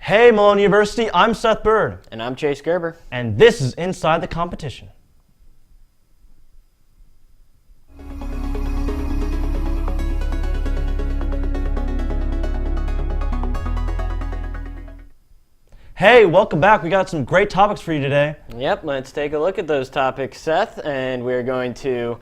Hey, Malone University, I'm Seth Bird. And I'm Chase Gerber. And this is Inside the Competition. Hey, welcome back. We got some great topics for you today. Yep, let's take a look at those topics, Seth. And we're going to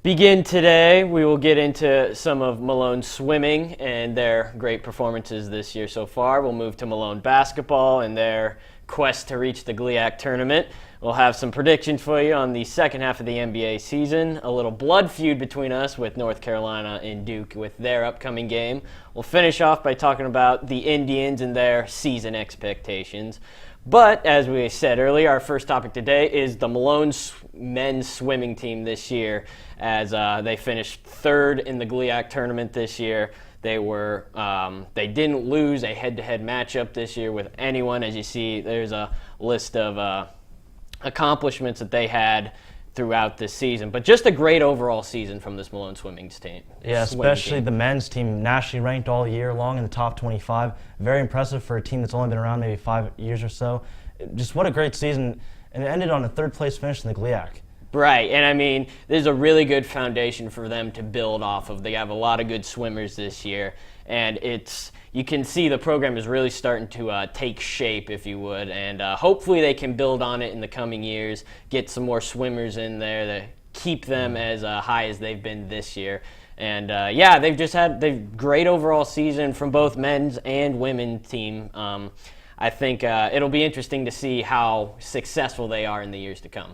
begin today. We will get into some of Malone Swimming and their great performances this year so far. We'll move to Malone Basketball and their quest to reach the GLIAC tournament. We'll have some predictions for you on the second half of the NBA season, a little blood feud between us with North Carolina and Duke with their upcoming game. We'll finish off by talking about the Indians and their season expectations. But, as we said earlier, our first topic today is the Malone men's swimming team this year, as they finished third in the GLIAC tournament this year. They didn't lose a head-to-head matchup this year with anyone. As you see, there's a list of accomplishments that they had throughout this season. But just a great overall season from this Malone swimming team. Yeah, especially the men's team, nationally ranked all year long in the top 25. Very impressive for a team that's only been around maybe 5 years or so. Just what a great season. And it ended on a third-place finish in the GLIAC. Right, and I mean, there's a really good foundation for them to build off of. They have a lot of good swimmers this year, and you can see the program is really starting to take shape, if you would, and hopefully they can build on it in the coming years, get some more swimmers in there to keep them as high as they've been this year. And yeah, they've great overall season from both men's and women's team. I think it'll be interesting to see how successful they are in the years to come.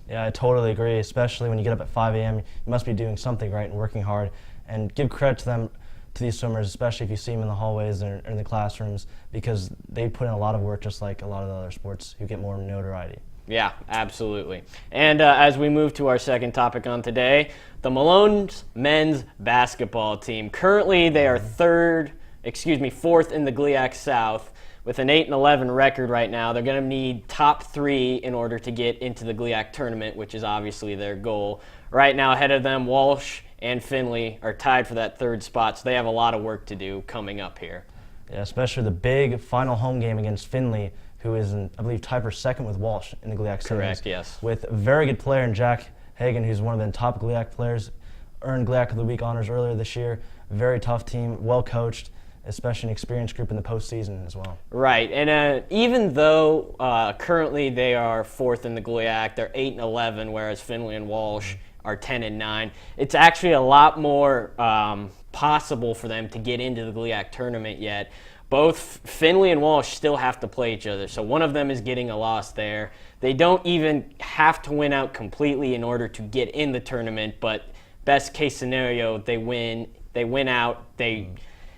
Yeah, I totally agree, especially when you get up at 5 a.m. You must be doing something right and working hard. And give credit to them, to these swimmers, especially if you see them in the hallways or in the classrooms, because they put in a lot of work just like a lot of the other sports who get more notoriety. Yeah, absolutely. And as we move to our second topic on today, the Malone's men's basketball team. Currently, they are fourth in the GLIAC South. With an 8-11 record right now, they're going to need top 3 in order to get into the GLIAC tournament, which is obviously their goal. Right now, ahead of them, Walsh and Finley are tied for that third spot, so they have a lot of work to do coming up here. Yeah, especially the big final home game against Finley, who is, I believe, tied for second with Walsh in the GLIAC series. Correct, yes. With a very good player in Jack Hagan, who's one of the top GLIAC players, earned GLIAC of the Week honors earlier this year. Very tough team, well coached, especially an experienced group in the postseason as well. Right, and even though currently they are fourth in the GLIAC, they're 8-11, whereas Finley and Walsh are 10-9. It's actually a lot more possible for them to get into the GLIAC tournament yet. Both Finley and Walsh still have to play each other, so one of them is getting a loss there. They don't even have to win out completely in order to get in the tournament, but best case scenario, they win out,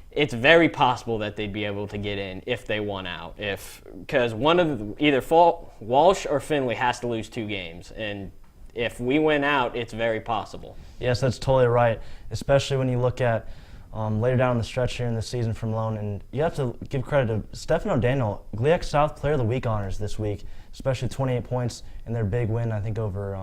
it's very possible that they'd be able to get in if they won out. Because either Walsh or Finley has to lose 2 games, and if we win out, it's very possible. Yes, that's totally right, especially when you look at later down the stretch here in the season from Malone. And you have to give credit to Stephen O'Daniel, GLIAC South Player of the Week honors this week, especially 28 points in their big win, I think, over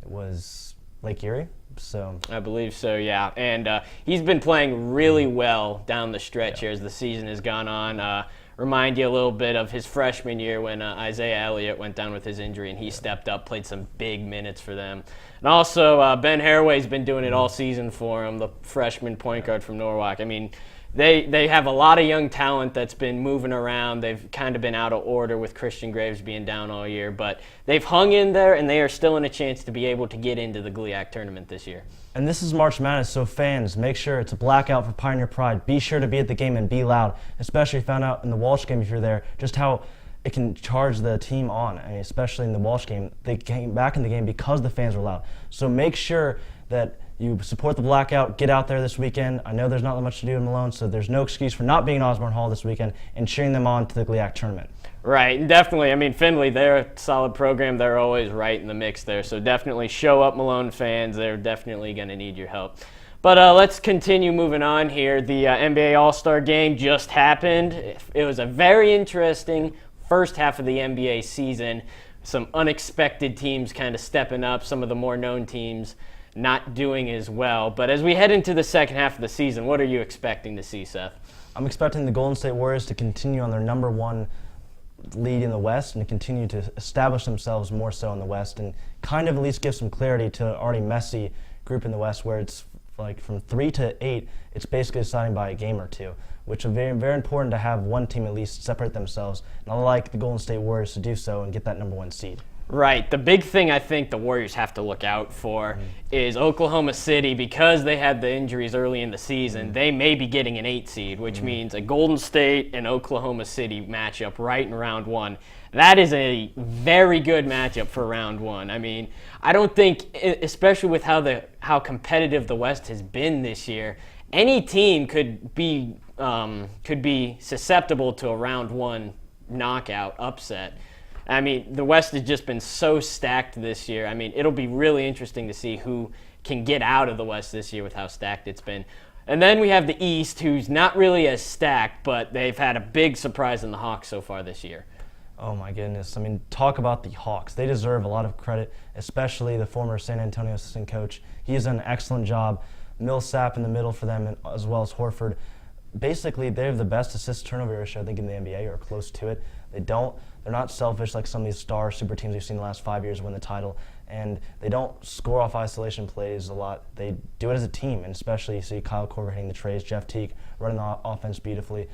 it was Lake Erie. So I believe so, yeah. And he's been playing really well down the stretch here as the season has gone on. Remind you a little bit of his freshman year when Isaiah Elliott went down with his injury and he stepped up, played some big minutes for them. And also, Ben Haraway's been doing it all season for him, the freshman point guard from Norwalk. I mean, they have a lot of young talent that's been moving around. They've kind of been out of order with Christian Graves being down all year, but they've hung in there and they are still in a chance to be able to get into the GLIAC tournament this year. And this is March Madness, so fans, make sure it's a blackout for Pioneer Pride. Be sure to be at the game and be loud, especially found out in the Walsh game if you're there, just how it can charge the team on. I mean, especially in the Walsh game, they came back in the game because the fans were loud. So make sure that you support the blackout, get out there this weekend. I know there's not that much to do in Malone, so there's no excuse for not being in Osborne Hall this weekend and cheering them on to the GLIAC tournament. Right, definitely. I mean, Finley, they're a solid program. They're always right in the mix there. So definitely show up, Malone fans. They're definitely going to need your help. But let's continue moving on here. The NBA All-Star Game just happened. It was a very interesting first half of the NBA season. Some unexpected teams kind of stepping up, some of the more known teams not doing as well. But as we head into the second half of the season, what are you expecting to see, Seth? I'm expecting the Golden State Warriors to continue on their #1 lead in the West and to continue to establish themselves more so in the West and kind of at least give some clarity to an already messy group in the West where it's like from 3 to 8, it's basically deciding by a game or two, which is very, very important to have one team at least separate themselves. And I like the Golden State Warriors to do so and get that #1 seed. Right. The big thing I think the Warriors have to look out for is Oklahoma City, because they had the injuries early in the season. They may be getting an 8 seed, which means a Golden State and Oklahoma City matchup right in round 1. That is a very good matchup for round 1. I mean, I don't think, especially with how competitive the West has been this year, any team could be susceptible to a round 1 knockout upset. I mean, the West has just been so stacked this year. I mean, it'll be really interesting to see who can get out of the West this year with how stacked it's been. And then we have the East, who's not really as stacked, but they've had a big surprise in the Hawks so far this year. Oh my goodness. I mean, talk about the Hawks. They deserve a lot of credit, especially the former San Antonio assistant coach. He has done an excellent job. Millsap in the middle for them, as well as Horford. Basically, they have the best assist turnover ratio, I think, in the NBA, or close to it. They're not selfish like some of these star super teams we've seen the last 5 years win the title, and they don't score off isolation plays a lot. They do it as a team, and especially you see Kyle Korver hitting the trays, Jeff Teague running the offense beautifully.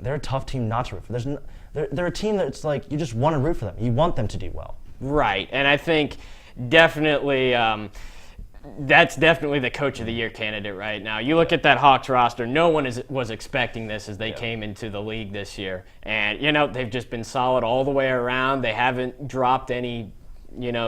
They're a tough team not to root for. They're a team that's like you just want to root for them. You want them to do well. Right, and I think definitely that's definitely the Coach of the Year candidate right now. You look at that Hawks roster, no one was expecting this as they came into the league this year. And, they've just been solid all the way around. They haven't dropped any,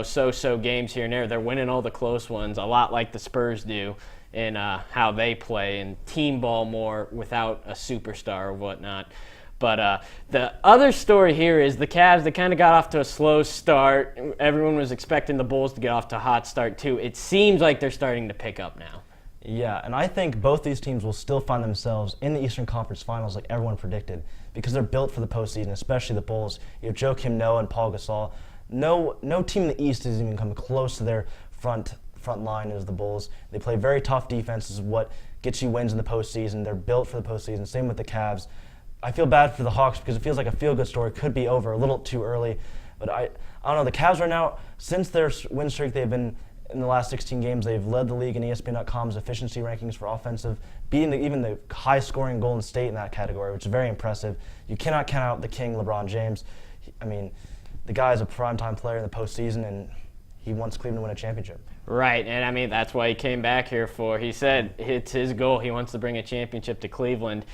so-so games here and there. They're winning all the close ones, a lot like the Spurs do in how they play and team ball more without a superstar or whatnot. But the other story here is the Cavs, they kind of got off to a slow start. Everyone was expecting the Bulls to get off to a hot start too. It seems like they're starting to pick up now. Yeah, and I think both these teams will still find themselves in the Eastern Conference Finals like everyone predicted because they're built for the postseason, especially the Bulls. You have Joakim Noah and Paul Gasol. No team in the East has even come close to their front line as the Bulls. They play very tough defense, is what gets you wins in the postseason. They're built for the postseason. Same with the Cavs. I feel bad for the Hawks because it feels like a feel-good story could be over a little too early. But I don't know. The Cavs right now, since their win streak, they've been in the last 16 games, they've led the league in ESPN.com's efficiency rankings for offensive, beating even the high-scoring Golden State in that category, which is very impressive. You cannot count out the king, LeBron James. The guy is a primetime player in the postseason, and he wants Cleveland to win a championship. Right, and that's why he came back here for. He said it's his goal. He wants to bring a championship to Cleveland.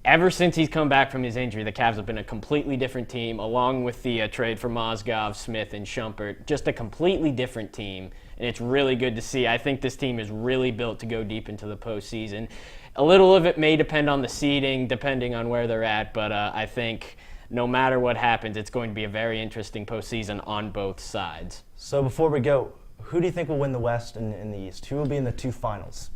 Ever since he's come back from his injury, the Cavs have been a completely different team, along with the trade for Mozgov, Smith, and Shumpert. Just a completely different team, and it's really good to see. I think this team is really built to go deep into the postseason. A little of it may depend on the seeding, depending on where they're at, but I think no matter what happens, it's going to be a very interesting postseason on both sides. So before we go, who do you think will win the West and in the East? Who will be in the 2 finals?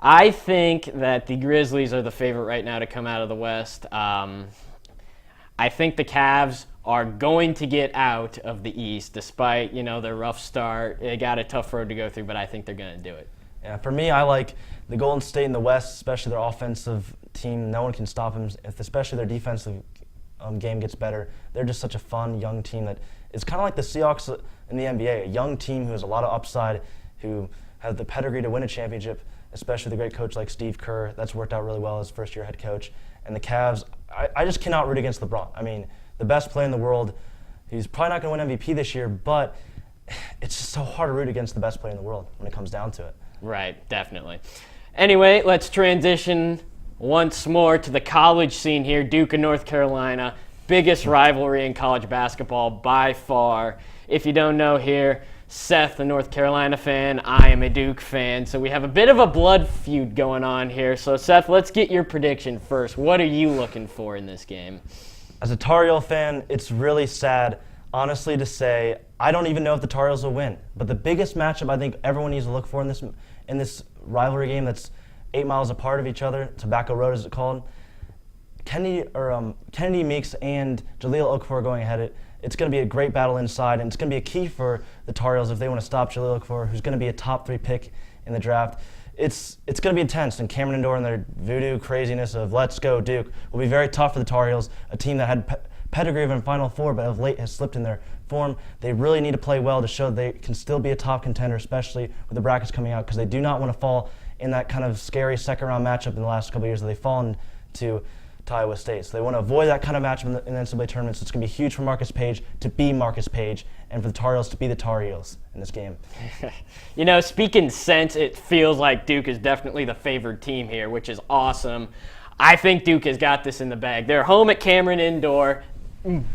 I think that the Grizzlies are the favorite right now to come out of the West. I think the Cavs are going to get out of the East despite, their rough start. They got a tough road to go through, but I think they're going to do it. Yeah, for me, I like the Golden State in the West, especially their offensive team. No one can stop them, especially their defensive game gets better. They're just such a fun, young team that is kind of like the Seahawks in the NBA, a young team who has a lot of upside, who has the pedigree to win a championship, especially the great coach like Steve Kerr. That's worked out really well as first-year head coach. And the Cavs, I just cannot root against LeBron. The best player in the world. He's probably not going to win MVP this year, but it's just so hard to root against the best player in the world when it comes down to it. Right, definitely. Anyway, let's transition once more to the college scene here. Duke and North Carolina, biggest rivalry in college basketball by far. If you don't know here, Seth, a North Carolina fan, I am a Duke fan, so we have a bit of a blood feud going on here. So Seth, let's get your prediction first. What are you looking for in this game? As a Tar Heel fan, it's really sad, honestly, to say I don't even know if the Tar Heels will win. But the biggest matchup I think everyone needs to look for in this rivalry game that's 8 miles apart of each other, Tobacco Road is it called, Kennedy Meeks and Jahlil Okafor going ahead. It's going to be a great battle inside, and it's going to be a key for the Tar Heels if they want to stop Jahlil Okafor, who's going to be a top 3 pick in the draft. it's going to be intense, and Cameron Indoor and their voodoo craziness of let's go Duke will be very tough for the Tar Heels, a team that had pedigree of in Final Four, but of late has slipped in their form. They really need to play well to show they can still be a top contender, especially with the brackets coming out, because they do not want to fall in that kind of scary second-round matchup in the last couple of years that they've fallen to Iowa State. So they want to avoid that kind of matchup in the NCAA tournament. So it's going to be huge for Marcus Page to be Marcus Page and for the Tar Heels to be the Tar Heels in this game. Speaking sense, it feels like Duke is definitely the favored team here, which is awesome. I think Duke has got this in the bag. They're home at Cameron Indoor.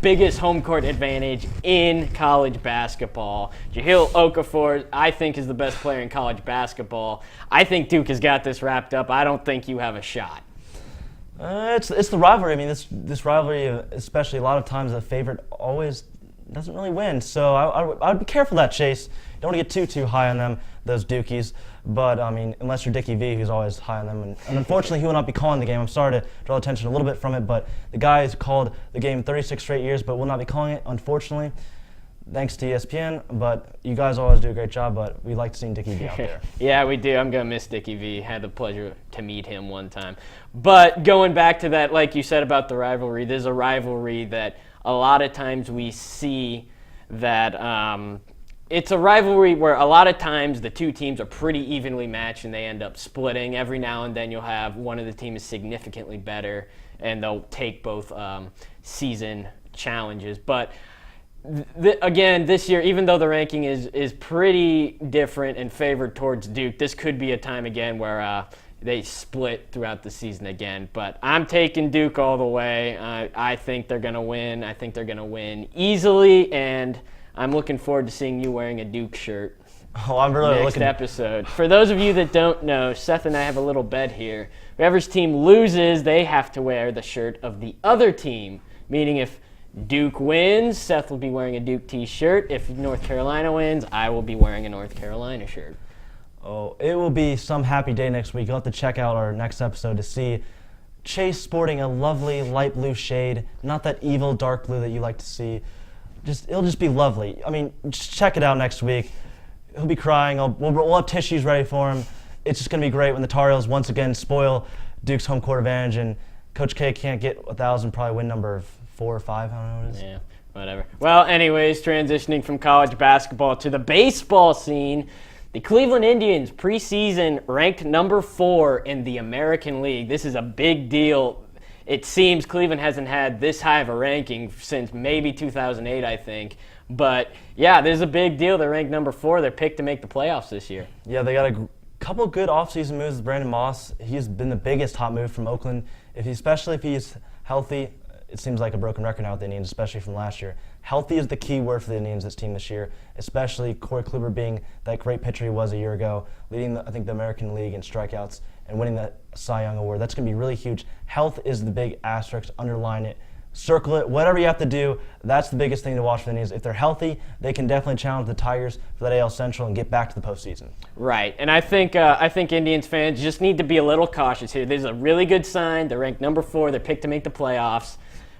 Biggest home court advantage in college basketball. Jahlil Okafor, I think, is the best player in college basketball. I think Duke has got this wrapped up. I don't think you have a shot. It's the rivalry. I mean, this rivalry, especially a lot of times, the favorite always doesn't really win. So I would be careful of that, Chase. You don't want to get too high on them, those Dukies. But, I mean, unless you're Dickie V, who's always high on them. And unfortunately, he will not be calling the game. I'm sorry to draw attention a little bit from it, but the guy has called the game 36 straight years, but will not be calling it, unfortunately. Thanks to ESPN, but you guys always do a great job, but we like to see Dickie V out there. Yeah, we do. I'm going to miss Dickie V. Had the pleasure to meet him one time. But going back to that, like you said about the rivalry, there's a rivalry that a lot of times we see that it's a rivalry where a lot of times the two teams are pretty evenly matched and they end up splitting. Every now and then you'll have one of the teams significantly better and they'll take both season challenges. But again, this year, even though the ranking is pretty different and favored towards Duke, this could be a time again where they split throughout the season again. But I'm taking Duke all the way. I think they're going to win. I think they're going to win easily, and I'm looking forward to seeing you wearing a Duke shirt. Oh, I'm really next episode. For those of you that don't know, Seth and I have a little bet here. Whoever's team loses, they have to wear the shirt of the other team, meaning if Duke wins, Seth will be wearing a Duke t-shirt. If North Carolina wins, I will be wearing a North Carolina shirt. Oh, it will be some happy day next week. You'll have to check out our next episode to see Chase sporting a lovely light blue shade, not that evil dark blue that you like to see. It'll just be lovely. I mean, just check it out next week. He'll be crying. We'll have tissues ready for him. It's just going to be great when the Tar Heels once again spoil Duke's home court advantage, and Coach K can't get 1,000, probably win number 4 or 5. I don't know what it is. Yeah, whatever. Well, anyways, transitioning from college basketball to the baseball scene, the Cleveland Indians preseason ranked number 4 in the American League. This is a big deal. It seems Cleveland hasn't had this high of a ranking since maybe 2008, I think. But, yeah, this is a big deal. They're ranked number 4. They're picked to make the playoffs this year. Yeah, they got a couple good offseason moves with Brandon Moss. He's been the biggest hot move from Oakland, especially if he's healthy. It seems like a broken record now with the Indians, especially from last year. Healthy is the key word for the Indians, this team this year, especially Corey Kluber being that great pitcher he was a year ago, leading, I think, the American League in strikeouts and winning that Cy Young Award. That's going to be really huge. Health is the big asterisk. Underline it. Circle it. Whatever you have to do, that's the biggest thing to watch for the Indians. If they're healthy, they can definitely challenge the Tigers for that AL Central and get back to the postseason. Right, and I think Indians fans just need to be a little cautious here. This is a really good sign. They're ranked number 4. They're picked to make the playoffs.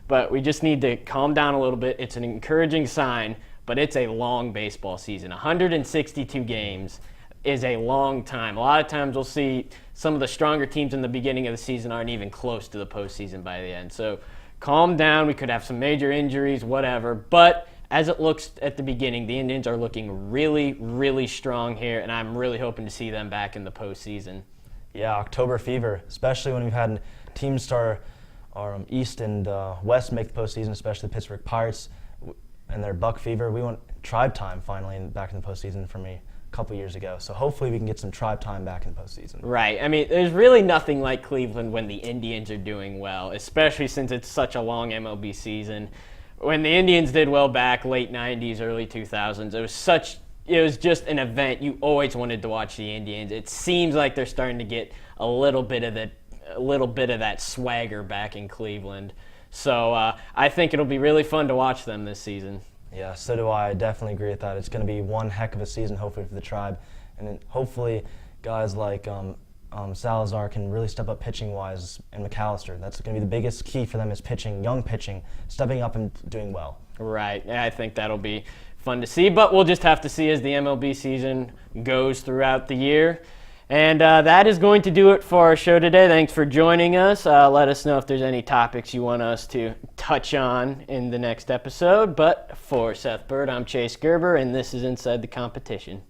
But we just need to calm down a little bit. It's an encouraging sign, but it's a long baseball season. 162 games is a long time. A lot of times we'll see some of the stronger teams in the beginning of the season aren't even close to the postseason by the end. So calm down. We could have some major injuries, whatever. But as it looks at the beginning, the Indians are looking really, really strong here, and I'm really hoping to see them back in the postseason. Yeah, October fever, especially when we've had teams start our East and West make the postseason, especially the Pittsburgh Pirates and their Buck Fever. We want Tribe Time finally back in the postseason for me a couple years ago. So hopefully we can get some Tribe Time back in the postseason. Right. I mean, there's really nothing like Cleveland when the Indians are doing well, especially since it's such a long MLB season. When the Indians did well back late 90s, early 2000s, it was just an event. You always wanted to watch the Indians. It seems like they're starting to get a little bit of that swagger back in Cleveland. So I think it'll be really fun to watch them this season. Yeah, so do I. I definitely agree with that. It's going to be one heck of a season, hopefully, for the Tribe. And then hopefully guys like Salazar can really step up pitching-wise, and McAllister. That's going to be the biggest key for them is pitching, young pitching, stepping up and doing well. Right. Yeah, I think that'll be fun to see. But we'll just have to see as the MLB season goes throughout the year. And that is going to do it for our show today. Thanks for joining us. Let us know if there's any topics you want us to touch on in the next episode. But for Seth Bird, I'm Chase Gerber, and this is Inside the Competition.